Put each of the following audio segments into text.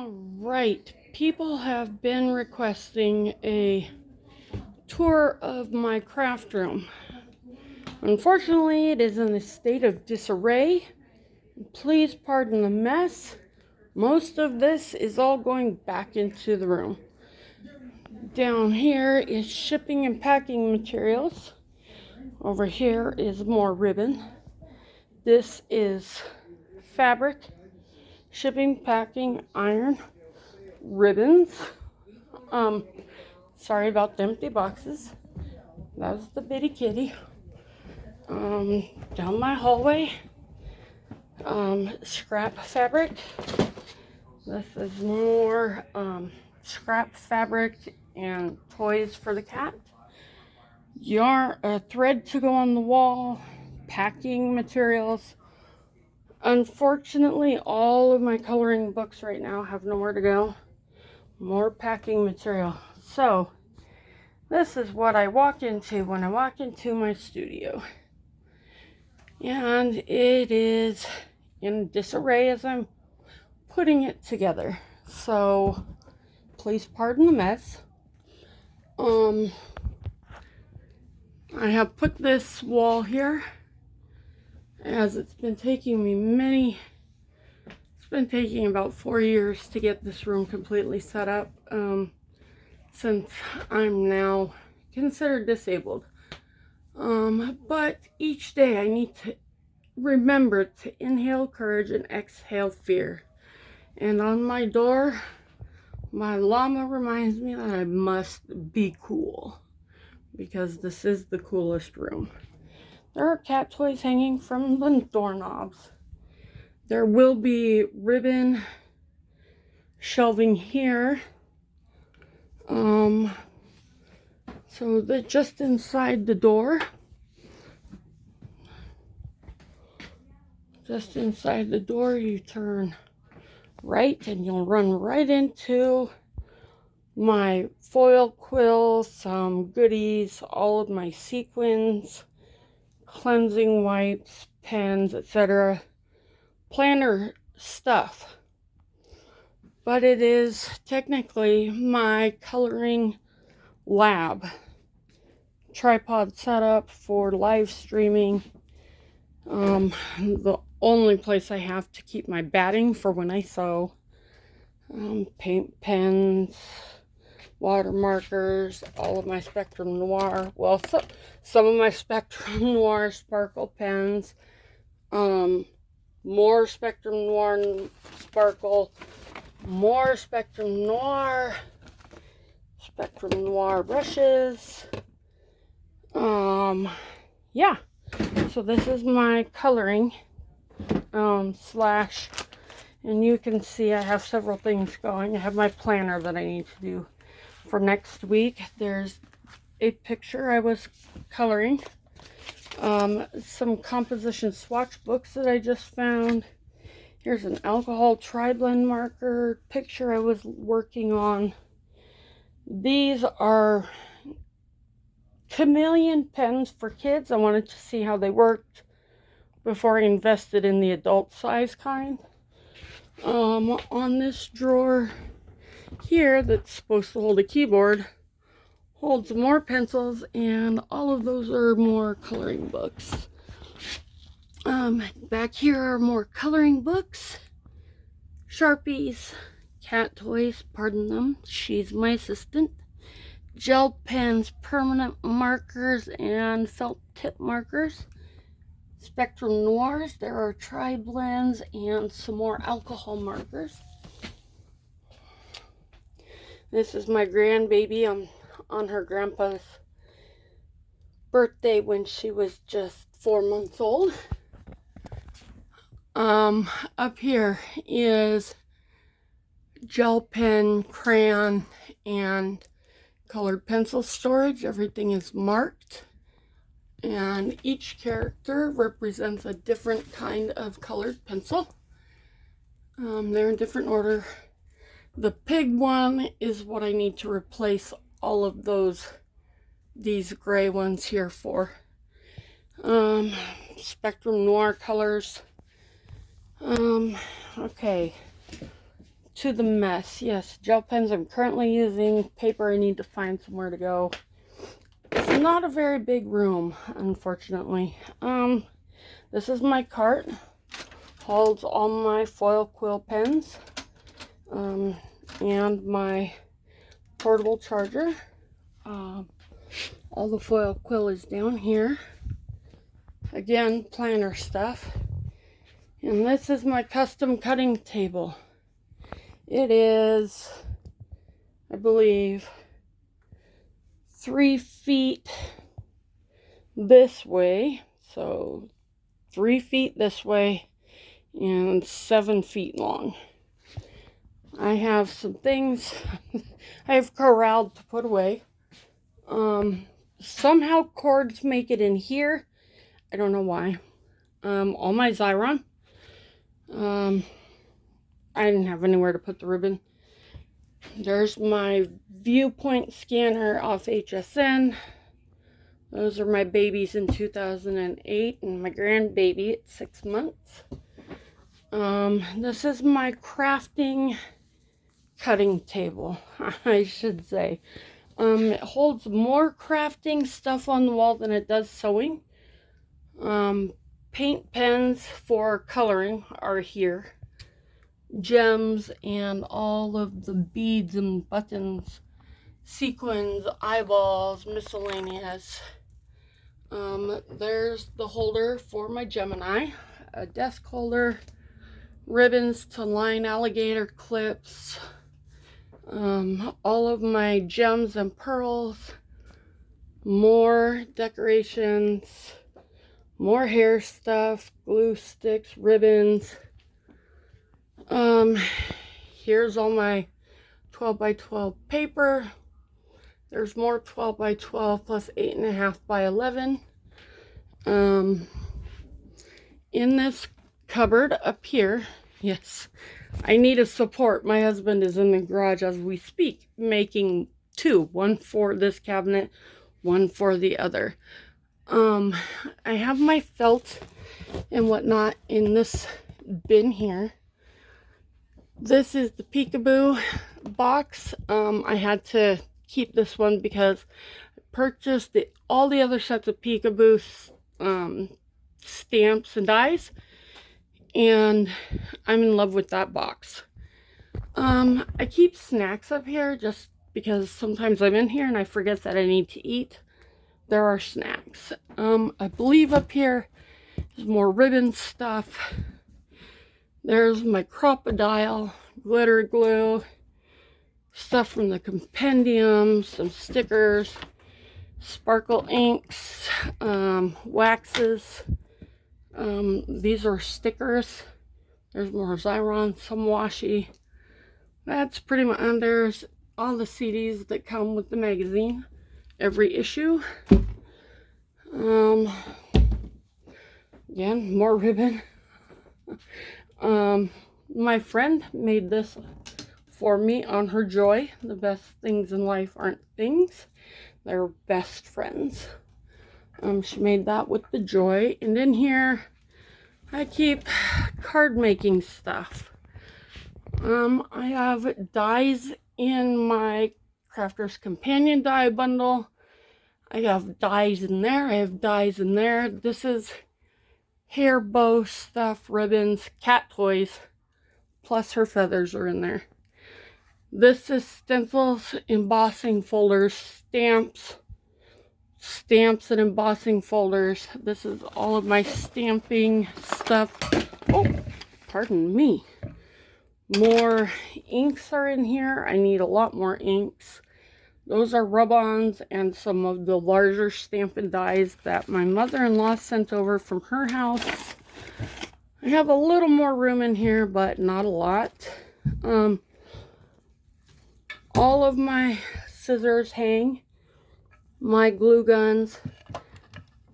Right. People have been requesting a tour of my craft room. Unfortunately, it is in a state of disarray. Please pardon the mess. Most of this is all going back into the room. Down here is shipping and packing materials. Over here is more ribbon. This is fabric, shipping, packing, iron, ribbons. Sorry about the empty boxes. That was the bitty kitty. Down my hallway, scrap fabric. This is more scrap fabric and toys for the cat. Yarn, thread to go on the wall, packing materials. Unfortunately, all of my coloring books right now have nowhere to go. More packing material. So, this is what I walk into when I walk into my studio. And it is in disarray as I'm putting it together. So, please pardon the mess. I have put this wall here as it's been taking me it's been taking about 4 years to get this room completely set up, since I'm now considered disabled. But each day I need to remember to inhale courage and exhale fear. And on my door, my llama reminds me that I must be cool, because this is the coolest room. There are cat toys hanging from the doorknobs. There will be ribbon shelving here. So that just inside the door, you turn right and you'll run right into my foil quill, some goodies, all of my sequins, cleansing wipes, pens, etc. Planner stuff. But it is technically my coloring lab. Tripod setup for live streaming. The only place I have to keep my batting for when I sew. Paint pens, water markers, all of my Spectrum Noir. Well, some of my Spectrum Noir sparkle pens. More Spectrum Noir sparkle. More Spectrum Noir brushes. Yeah. So this is my coloring slash, and you can see I have several things going. I have my planner that I need to do for next week. There's a picture I was coloring. Some composition swatch books that I just found. Here's an alcohol tri-blend marker picture I was working on. These are chameleon pens for kids. I wanted to see how they worked before I invested in the adult size kind. On this drawer here that's supposed to hold a keyboard, holds more pencils, and all of those are more coloring books. Back here are more coloring books, Sharpies, cat toys, pardon them, she's my assistant, gel pens, permanent markers, and felt tip markers, Spectrum Noirs, there are tri-blends, and some more alcohol markers. This is my grandbaby on her grandpa's birthday when she was just 4 months old. Up here is gel pen, crayon, and colored pencil storage. Everything is marked, and each character represents a different kind of colored pencil. They're in different order. The pig one is what I need to replace all of these gray ones here for. Spectrum Noir colors. Okay, to the mess. Yes, gel pens I'm currently using. Paper I need to find somewhere to go. It's not a very big room, unfortunately. This is my cart. Holds all my foil quill pens. And my portable charger. All the foil quill is down here. Again, planner stuff. And this is my custom cutting table. It is, I believe, 3 feet this way. So 3 feet this way and 7 feet long. I have some things I have corralled to put away. Somehow cords make it in here. I don't know why. All my Xyron. I didn't have anywhere to put the ribbon. There's my viewpoint scanner off HSN. Those are my babies in 2008 and my grandbaby at 6 months. This is my crafting cutting table, I should say. It holds more crafting stuff on the wall than it does sewing. Paint pens for coloring are here. Gems and all of the beads and buttons, sequins, eyeballs, miscellaneous. There's the holder for my Gemini, a desk holder, ribbons to line alligator clips, all of my gems and pearls, more decorations, more hair stuff, glue sticks, ribbons. Here's all my 12 by 12 paper. There's more 12 by 12 plus 8.5 by 11. In this cupboard up here, yes, I need a support. My husband is in the garage as we speak, making two, one for this cabinet, one for the other. I have my felt and whatnot in this bin here. This is the Peekaboo box. I had to keep this one because I purchased all the other sets of Peekaboo stamps and dies, and I'm in love with that box. I keep snacks up here just because sometimes I'm in here and I forget that I need to eat. There are snacks. I believe up here is more ribbon stuff. There's my crocodile, glitter glue, stuff from the compendium, some stickers, sparkle inks, waxes. These are stickers. There's more Xyron, some washi. That's pretty much, and there's all the CDs that come with the magazine, every issue. Again, more ribbon. My friend made this for me on her Joy. The best things in life aren't things, they're best friends. She made that with the Joy. And in here I keep card making stuff. I have dies in my Crafter's Companion die bundle. I have dies in there. I have dies in there. This is hair bow stuff, ribbons, cat toys, plus her feathers are in there. This is stencils, embossing folders, stamps and embossing folders. This is all of my stamping stuff. Oh, pardon me. More inks are in here. I need a lot more inks. Those are rub-ons and some of the larger Stampin' Dies that my mother-in-law sent over from her house. I have a little more room in here, but not a lot. All of my scissors hang. My glue guns.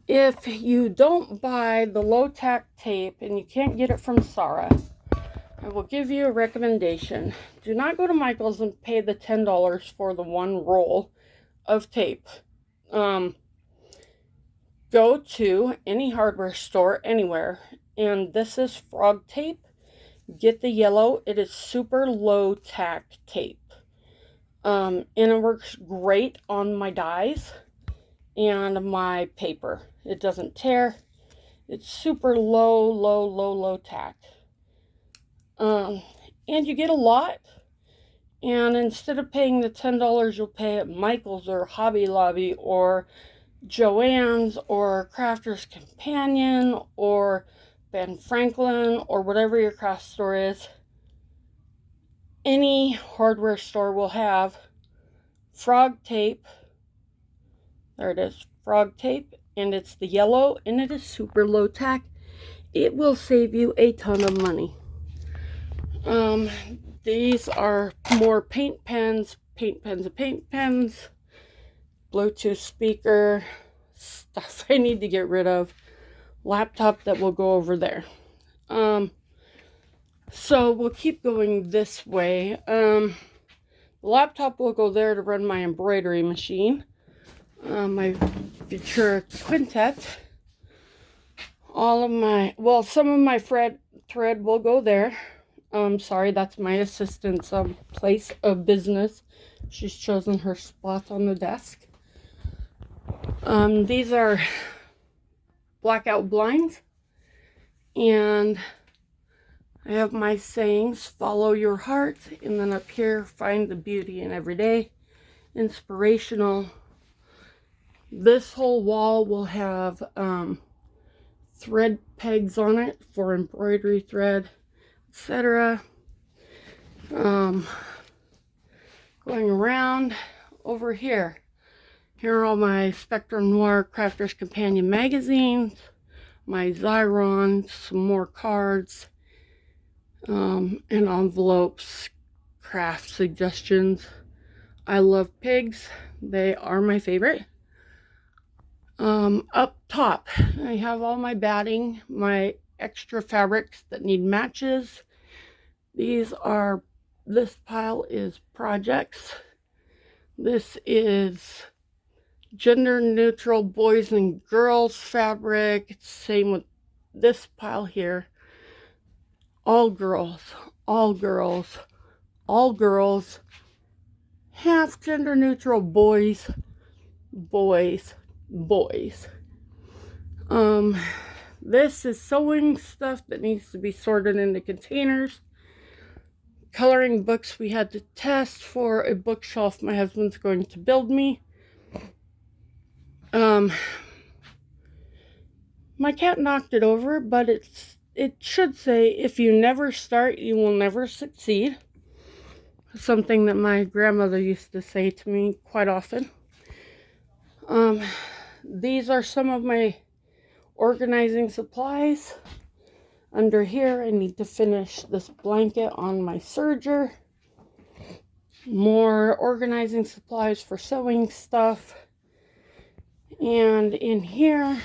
If you don't buy the low-tack tape and you can't get it from Sarah, I will give you a recommendation. Do not go to Michael's and pay the $10 for the one roll of tape. Go to any hardware store anywhere, and this is frog tape. get the yellow. It is super low tack tape. And it works great on my dies and my paper. It doesn't tear. It's super low tack. And you get a lot. And instead of paying the $10 you'll pay at Michael's or Hobby Lobby or Joann's or Crafter's Companion or Ben Franklin or whatever your craft store is, any hardware store will have frog tape. There it is, frog tape, and it's the yellow, and it is super low tack. It will save you a ton of money. These are more paint pens, Bluetooth speaker, stuff I need to get rid of, laptop that will go over there. So we'll keep going this way. The laptop will go there to run my embroidery machine, my Futura Quintet. Some of my thread will go there. Sorry, that's my assistant's place of business. She's chosen her spot on the desk. These are blackout blinds, and I have my sayings: follow your heart, and then up here, find the beauty in every day. Inspirational. This whole wall will have thread pegs on it for embroidery thread, etc. Going around over here. Here are all my Spectrum Noir Crafter's Companion magazines, my Xyron, some more cards, and envelopes, craft suggestions. I love pigs. They are my favorite. Up top, I have all my batting, my extra fabrics that need matches. This pile is projects. This is gender neutral boys and girls fabric. Same with this pile here. All girls, half gender neutral boys. This is sewing stuff that needs to be sorted into containers. Coloring books we had to test for a bookshelf my husband's going to build me. My cat knocked it over, but it should say, if you never start, you will never succeed. Something that my grandmother used to say to me quite often. These are some of my organizing supplies. Under here, I need to finish this blanket on my serger. More organizing supplies for sewing stuff. And in here,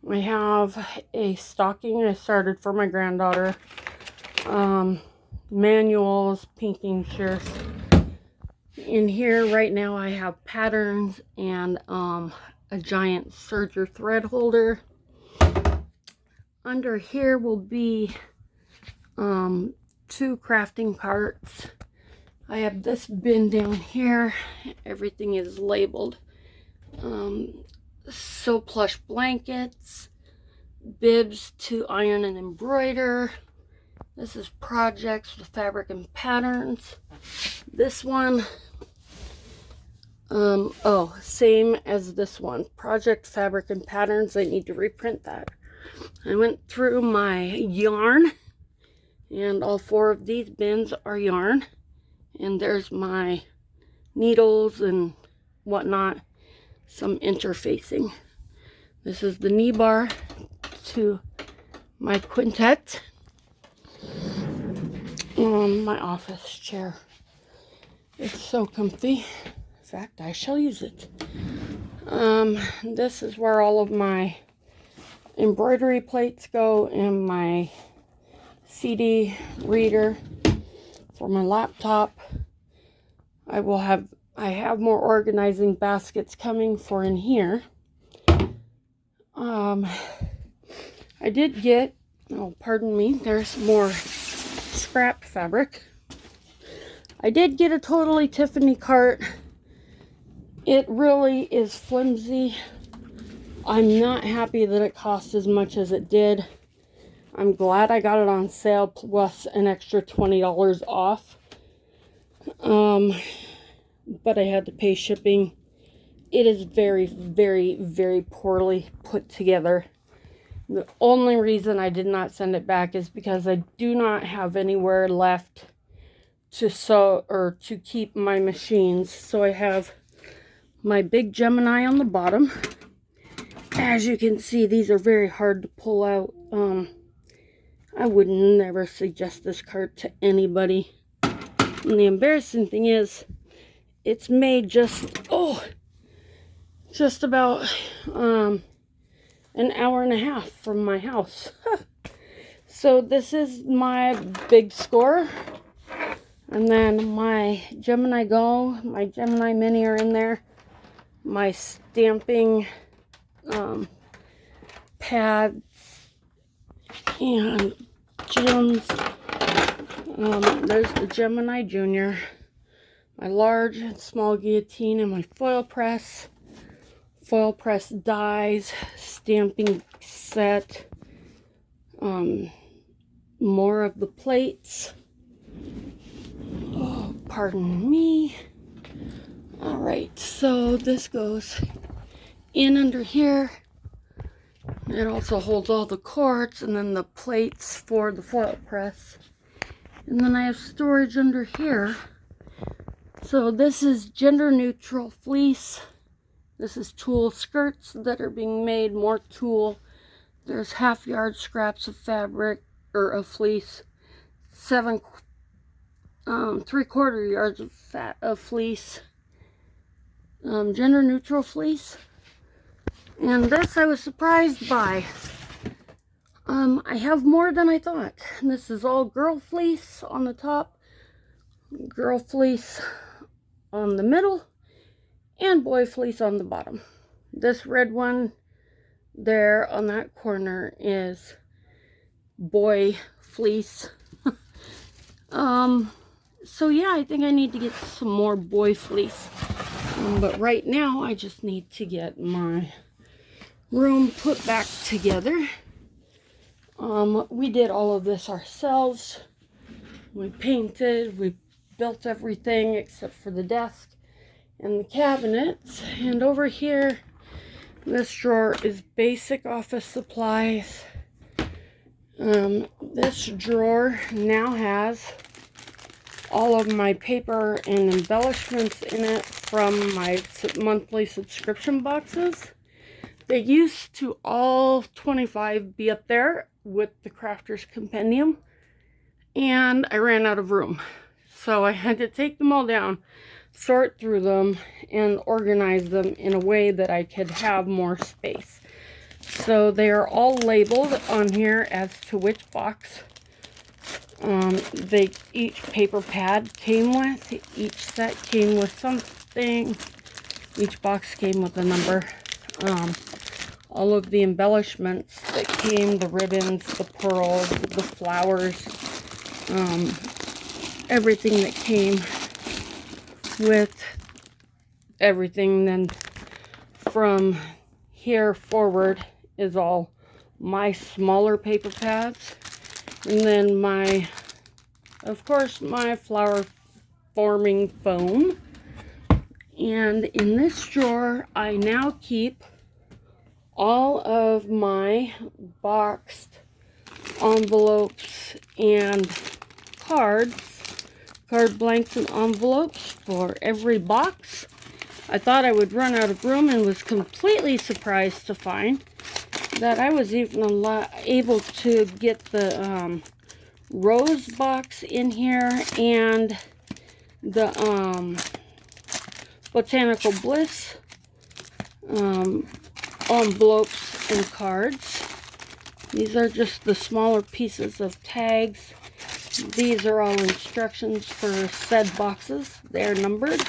I have a stocking I started for my granddaughter. Manuals, pinking shirts. In here right now I have patterns and a giant serger thread holder. Under here will be 2 crafting carts. I have this bin down here. Everything is labeled. Sew plush blankets, bibs to iron and embroider. This is projects with fabric and patterns. This one, same as this one, project fabric and patterns. I need to reprint that. I went through my yarn, and all 4 of these bins are yarn, and there's my needles and whatnot, some interfacing. This is the knee bar to my quintet. My office chair. It's so comfy. In fact, I shall use it. This is where all of my embroidery plates go, and my CD reader for my laptop. I have more organizing baskets coming for in here. I did get Oh, pardon me, there's more scrap fabric. I did get a Totally Tiffany cart. It really is flimsy. I'm not happy that it cost as much as it did. I'm glad I got it on sale plus an extra $20 off. But I had to pay shipping. It is very, very, very poorly put together. The only reason I did not send it back is because I do not have anywhere left to sew or to keep my machines. So I have my big Gemini on the bottom. As you can see, these are very hard to pull out. I would never suggest this cart to anybody. And the embarrassing thing is, it's made just about an hour and a half from my house. So this is my big score. And then my Gemini Go, my Gemini Mini are in there. My stamping pads and gems. There's the Gemini Junior, my large and small guillotine, and my foil press dies, stamping set, more of the plates. Oh, pardon me. All right, so this goes in under here. It also holds all the cords and then the plates for the foil press. And then I have storage under here. So this is gender neutral fleece. This is tulle skirts that are being made, more tulle. There's half-yard scraps of fabric, or of fleece. 3/4 yards of fleece. Gender neutral fleece. And this I was surprised by. I have more than I thought. This is all girl fleece on the top, girl fleece on the middle, and boy fleece on the bottom. This red one there on that corner is boy fleece. So yeah, I think I need to get some more boy fleece. But right now, I just need to get my room put back together. We did all of this ourselves. We painted, we built everything except for the desk and the cabinets. And over here, this drawer is basic office supplies. This drawer now has all of my paper and embellishments in it from my monthly subscription boxes. They used to all 25 be up there with the Crafter's Compendium, and I ran out of room. So I had to take them all down, sort through them, and organize them in a way that I could have more space. So they are all labeled on here as to which box each paper pad came with. Each set came with something. Each box came with a number. All of the embellishments that came, the ribbons, the pearls, the flowers, everything that came with everything. Then from here forward is all my smaller paper pads. And then of course, my flower forming foam. And in this drawer, I now keep all of my boxed envelopes and cards, card blanks and envelopes for every box. I thought I would run out of room and was completely surprised to find that I was even able to get the rose box in here and the Botanical Bliss envelopes and cards. These are just the smaller pieces of tags. These are all instructions for said boxes. They're numbered.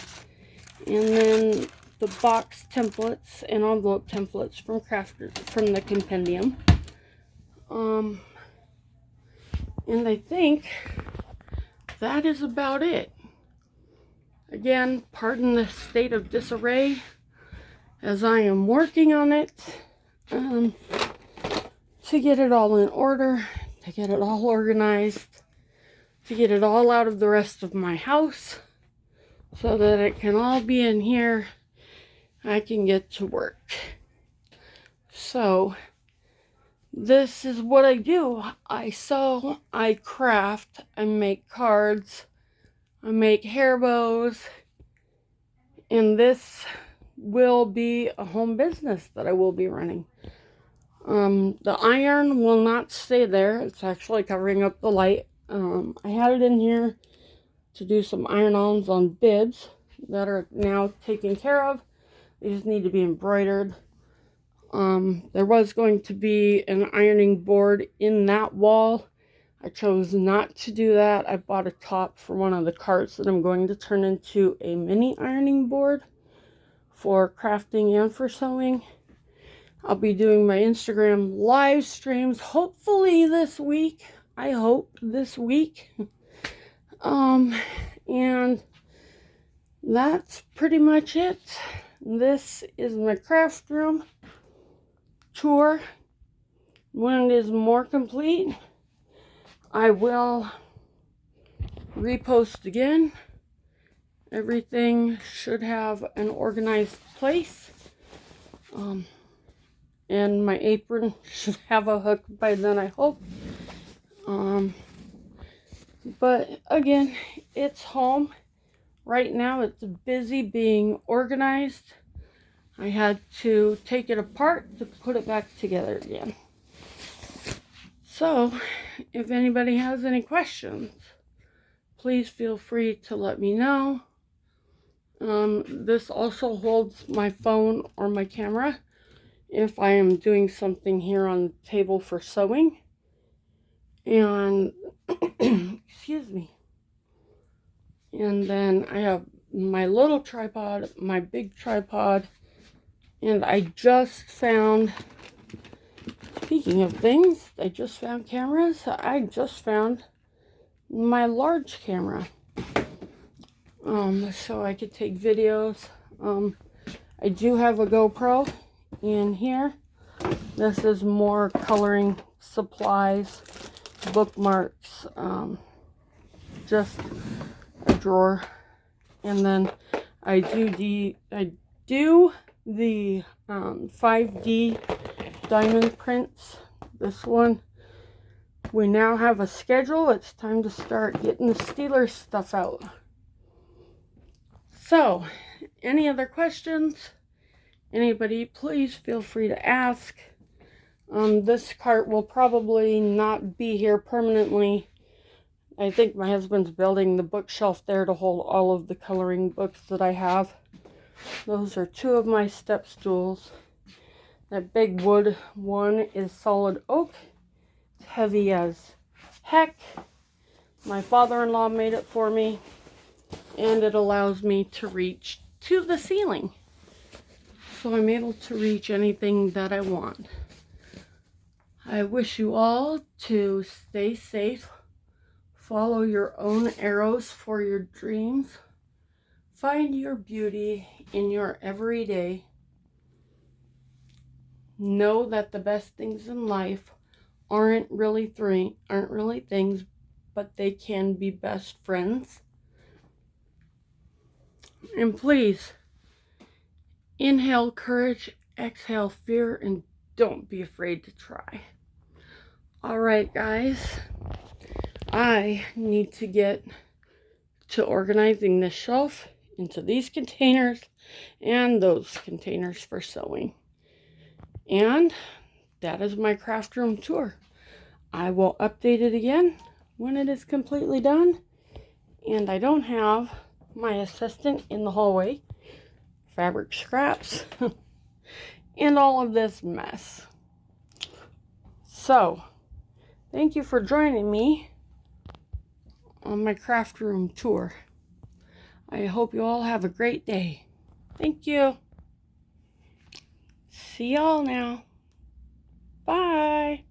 And then the box templates and envelope templates from the compendium. And I think that is about it. Again, pardon the state of disarray as I am working on it to get it all in order, to get it all organized, to get it all out of the rest of my house so that it can all be in here. I can get to work. So this is what I do. I sew, I craft, I make cards, I make hair bows, and this will be a home business that I will be running. The iron will not stay there. It's actually covering up the light. I had it in here to do some iron-ons on bibs that are now taken care of. They just need to be embroidered. There was going to be an ironing board in that wall. I chose not to do that. I bought a top for one of the carts that I'm going to turn into a mini ironing board for crafting and for sewing. I'll be doing my Instagram live streams hopefully this week. I hope this week. And that's pretty much it. This is my craft room tour. When it is more complete, I will repost again. Everything should have an organized place. And my apron should have a hook by then, I hope. But again, it's home. Right now it's busy being organized. I had to take it apart to put it back together again. So, if anybody has any questions, please feel free to let me know. This also holds my phone or my camera if I am doing something here on the table for sewing. And, excuse me. And then I have my little tripod, my big tripod, and I just found, speaking of things, I just found cameras. I just found my large camera. So I could take videos. I do have a GoPro in here. This is more coloring supplies, bookmarks, just a drawer. And then I do the 5D diamond prints. This one, we now have a schedule. It's time to start getting the Steelers stuff out. So, any other questions? Anybody, please feel free to ask. This cart will probably not be here permanently. I think my husband's building the bookshelf there to hold all of the coloring books that I have. Those are two of my step stools. That big wood one is solid oak. It's heavy as heck. My father-in-law made it for me, and it allows me to reach to the ceiling. So I'm able to reach anything that I want. I wish you all to stay safe. Follow your own arrows for your dreams. Find your beauty in your everyday. Know that the best things in life aren't really things, but they can be best friends. And please, inhale courage, exhale fear, and don't be afraid to try. All right, guys. I need to get to organizing this shelf into these containers and those containers for sewing. And that is my craft room tour. I will update it again when it is completely done. And I don't have my assistant in the hallway, fabric scraps, and all of this mess. So, thank you for joining me on my craft room tour. I hope you all have a great day. Thank you. See y'all now. Bye.